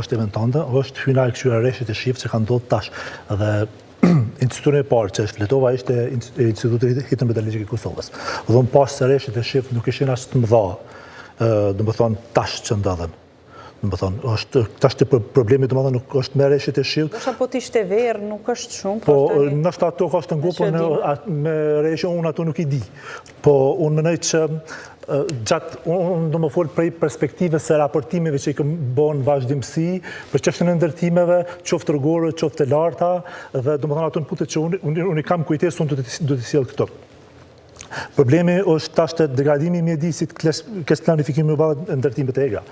është eventante, është hyna e këshyra reshit e shifë që ka ndodhë tash. Dhe institutën e parë që është fletova ishte Instituti Hidrometeorologjik i Kosovës. Dhe unë pas se reshit e shifë nuk ishin as të mëdha, do më thonë tash që ndodhen. Do më thonë, tash të problemi do më thonë nuk është me reshit e shifë. Dosha po t'ishte verë, nuk është shumë. Po, nështë ato ka është të ngupën me reshit, unë ato nuk i di. Po, unë mënoj që gjatë, unë do më folë prej perspektive se raportimeve që i këm bon vazhdimësi, për çështën e ndërtimeve, qoftë rrugore, qoftë e larta, dhe do më thonë ato në putet që unë i kam kujtesë, unë do të sjellë këto. Problemi është tash të degradimi i mjedisit, kes planifikimi u ballë ndërtimet e egra.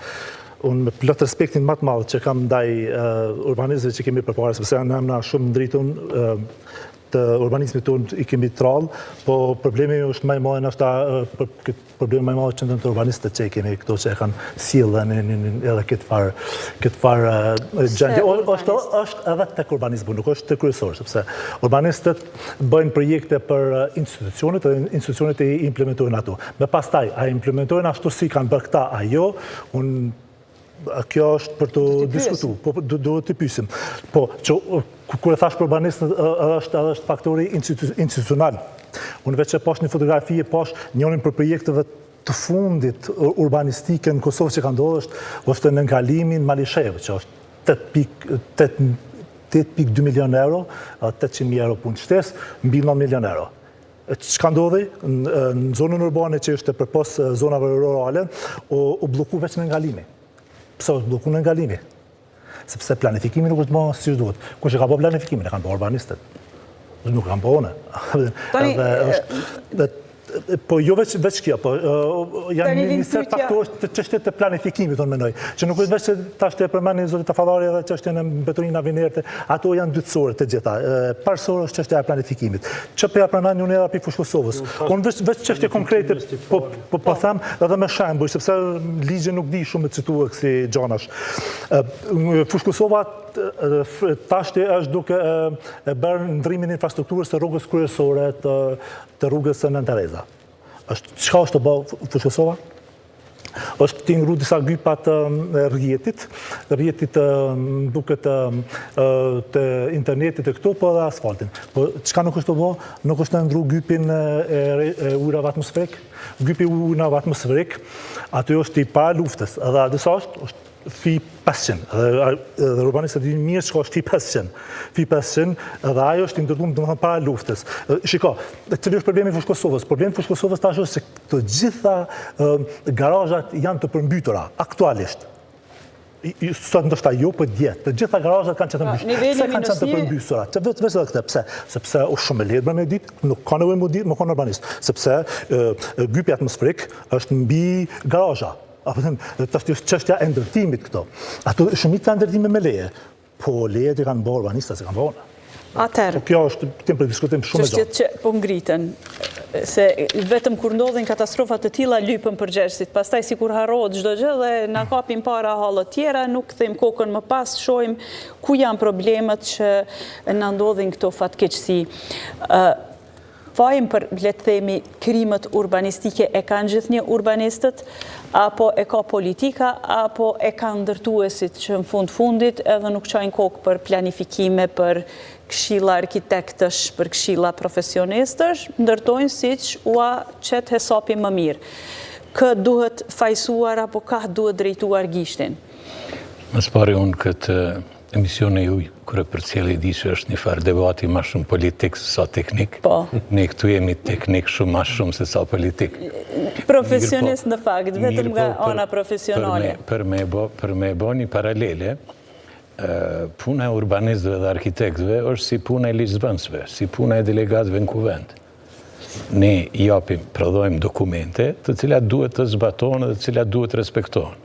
Unë me plot respektin më të madh që kam ndaj urbanistëve që kemi përpara, sepse na shumë ndritun të urbanizmit tonë i kemi trallë, po problemi është më i madh ndoshta problemi më i madh që ndër të urbanistët që kemi këto që e kanë sjellën edhe këtë farë gjendje. Është edhe tek urbanizmi, nuk është tek kryesor, sepse urbanistët bëjnë projekte për institucionet dhe institucionet e implementojnë ato. Me pastaj, a implementojnë ashtu si kanë bërë këta ajo, kjo është për të diskutu, do të pyesim. Po, kur e thash për urbanistët, është faktori institucional. Unë veç e pash një fotografi e pash njërin për projekteve të fundit urbanistike në Kosovë që ka ndodhur është në nkalimin Malishev, që është 8.2 milion euro, 800.000 euro punë shtesë, mbi 9 milion euro. Çka ndodhi në zonën urbane që është përpos zonave rurale, u blloku veç në ngalimi. Pse është blloku në ngalimi? Sepse planifikimi nuk është bërë si duhet. Kush e ka bërë planifikimin? E kanë bërë urbanistët. Nuk kanë bërë. Po jo veç kjo, po janë një set faktorë të çështjet të planifikimit, unë mendoj. Që nuk është veç që tash të përmendni zoti Tafallari edhe çështjen e Betoninë Avenerte, ato janë dytësore të gjitha. Parësore është çështja e planifikimit. Ç'po ja përmend unë edhe pikë Fushë Kosovës. Unë veç çështje konkrete po them edhe me shembull, sepse ligji nuk di shumë të citua kësi gjanash. Fushë Kosova tashti është duke bërë ndrimin e infrastrukturës të rrugës kryesore të rrugës së Nën Tereza. Çka është të bëjë Fushë Kosova? Është të ngru disa gypa të rrjetit duket të internetit e këto, po edhe asfaltin. Po çka nuk është të bëjë? Nuk është të ngru gypin e ujrave atmosferik. Gypi i ujrave atmosferik, aty është i para luftës, edhe disa është fi 500, dhe urbanistët di mirë që është fi 500. Fi 500, edhe ajo është ndërtuar domethënë para luftës. Shiko, cili është problemi i Fushë Kosovës? Problemi i Fushë Kosovës tash është se të gjitha garazhat janë të përmbytura aktualisht. Sot ndoshta jo, po dje. Të gjitha garazhat kanë qenë të mbytur. Pse kanë qenë të përmbysura? Vetë edhe këtë, pse? Sepse është shumë e lehtë për me ditë, nuk ka nevojë më kanë urbanist, sepse gypi atmosferik është mbi garazha. Të është çështja e ndërtimit këto. Ato shumica e ndërtime me leje, po lejet i kanë bërë urbanistat se kanë bërë. Atëherë, kjo është tim për diskutim shumë e gjatë. çështjet që po ngritën, se vetëm kur ndodhin katastrofa të tilla lypën përgjegjësit, pastaj sikur harrohet çdo gjë dhe na kapin para hallë të tjera, nuk them kokën më pas, shohim ku janë problemet që na ndodhin këto fatkeqësi. Fajin për, le të themi, krimet urbanistike e kanë gjithnjë urbanistët, apo e ka politika, apo e kanë ndërtuesit që në fundit edhe nuk qajnë kokë për planifikime, për këshilla arkitektësh, për këshilla profesionistësh, ndërtojnë siç ua qetë hesapi më mirë. Kë duhet fajsuar, apo ka duhet drejtuar gishtin? Më spari unë këtë emisione ju, kërë për cilë i di që është një farë debati ma shumë politik se sa teknik. Po. Ne këtu jemi teknik shumë ma shumë se sa politik. Profesionist në fakt, vetëm nga ana profesionale. Për me bo një paralele, puna e urbanistëve dhe arkitektëve është si puna e ligjzëvendësve, si puna e delegatëve në kuvend. Ne japim, prodhojmë dokumente të cilat duhet të zbatohen dhe të cilat duhet të respektohen.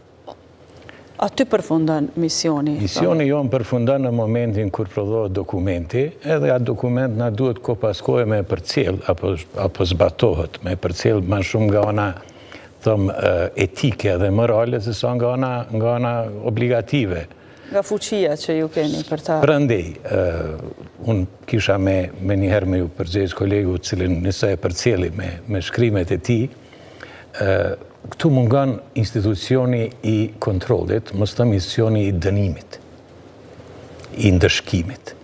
Aty përfundon misioni? Misioni jonë përfundon në momentin kur prodhohet dokumenti, edhe atë dokument na duhet ko paskoje me përcjell, apo zbatohet, me përcjell ma shumë nga ona etike dhe morale, se sa nga ona obligative. Nga fuqia që ju keni për ta. Prandej, unë kisha me njëherë me ju përgjegjë kolegu, cilin nëse e përcjelli me shkrimet e tij, këtu mungon institucioni i kontrollit, mos thëmë institucioni i dënimit, i ndëshkimit.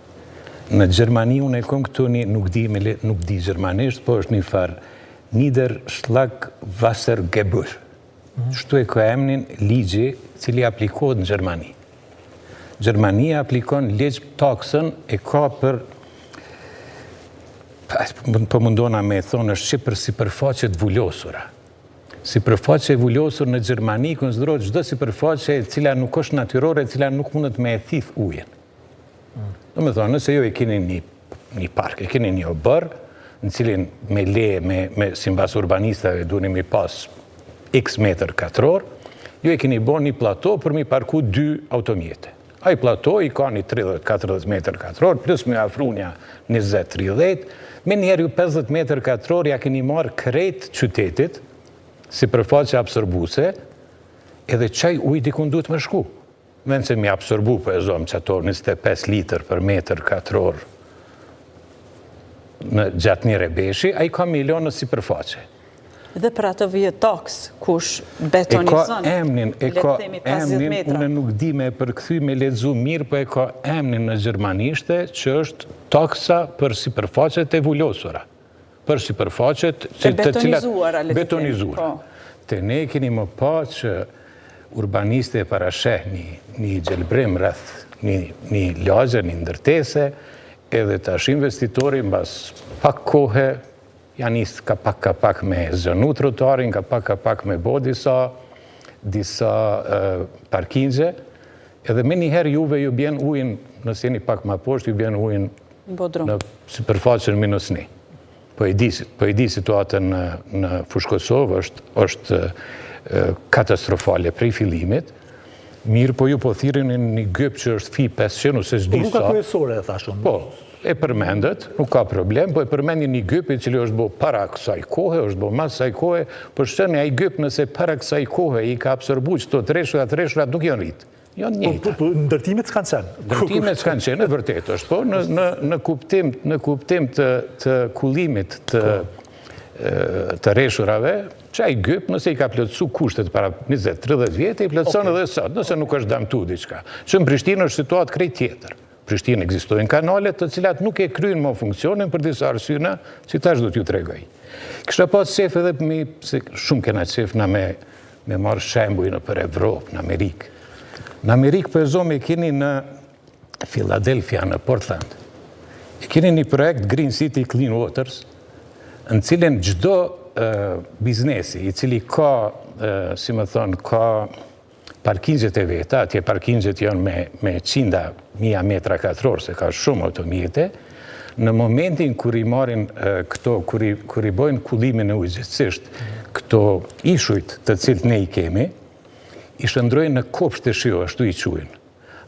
Në Gjermani, unë e kom këtu nuk di gjermanisht, po është një farë Niederschlag Wassergebühr. Shtu e ka emnin ligji cili aplikohet në Gjermani. Gjermania aplikon ligj taksën e ka për, po mundona me thonë, është që për sipërfaqet vullosura. Sipërfaqe vullosur në Gjermani konsiderohet çdo sipërfaqe e cila nuk është natyrore, e cila nuk mundet me e thith ujin. Do me thonë, nëse jo e keni një park, e keni një obër, në cilin me leje, si mbas urbanistave, duheni me pas x metër katror, jo e keni bo një plato për mi parku 2 automjete. Ai plato i ka një 30-40 metër katror, plus me afrunja 20-30, me njerë ju 50 metër katror ja keni marë krejt qytetit, si përfaqe absorbuse, edhe qaj ujt i duhet me shku. Vend se mi absorbu për e zomë që ato 25 litër për metër katror në gjatë një rebeshi, a i ka milionë si përfaqe. Dhe për atë vje taks, kush betonizon, e ka emnin, unë nuk di me përkthy me lexu mirë, po e ka emnin në gjermanishte që është taksa për sipërfaqet e vullosura. Për sipërfaqet betonizuara. Te ne keni më pa që urbaniste e parasheh një gjelbrim rreth një lagje, një ndërtese, edhe tash investitori mbas pak kohe janë isë ka pak me zënu trotuarin, ka pak me bo disa parkingje, edhe me njëherë juve ju bjen ujin, nëse jeni pak ma poshtë, ju bjen ujin në sipërfaqen -1. Po e di situatën në Fushë Kosovë është katastrofale prej fillimit, mirë po ju po thirin një gyp që është fi 500 ose s'di sa. Nuk ka kryesore, e thashon. Po, e përmendet, nuk ka problem, po e përmendin një gyp i cili është bo para kësaj kohe, është bo mas kësaj kohe, për shënë ai gyp nëse para kësaj kohe i ka absorbu që të treshurat nuk janë rritë. Janë njëjta. Ndërtimet s'kanë qenë. Ndërtimet s'kanë qenë, e vërtet është, po në kuptim të kullimit të reshurave, që ai gyp nëse i ka plotësu kushtet para 20-30 vjetë, i plotëson edhe sot, nëse nuk është damtu diçka. Që në Prishtinë është situatë krejt tjetër. Prishtinë ekzistojnë kanalet të cilat nuk e kryen më funksionin për disa arsyna, që tash do t'ju tregoj. Kështa pas qef edhe se shumë kena qef na me marrë shembuj për Evropë, në Amerikë. Në Amerikë për zomë e keni në Philadelphia, në Portland. E keni një projekt Green City Clean Waters, në cilin gjdo biznesi, i cili ka, si më thonë, ka parkingjet e veta, atje parkingjet janë me 100.000 metra katror, se ka shumë automjete, në momentin kër i marin këto, kër i bojnë kullimin e ujgjësisht, këto ishujt të cilët ne i kemi, i shëndrojnë në kopsht të shio, ashtu i quajnë.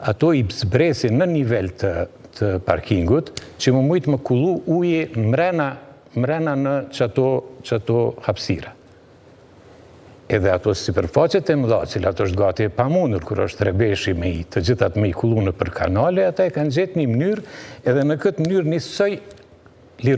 Ato i zbresin në nivel të parkingut, që më mujtë më kullu uje mrena në qëto hapsira. Edhe ato sipërfaqet e mëdha, cilat është gati e pamundur, kur është rebeshi me i të gjithat me i kullu në për kanale, ata e kanë gjetë një mënyrë, edhe në këtë mënyrë njësoj liron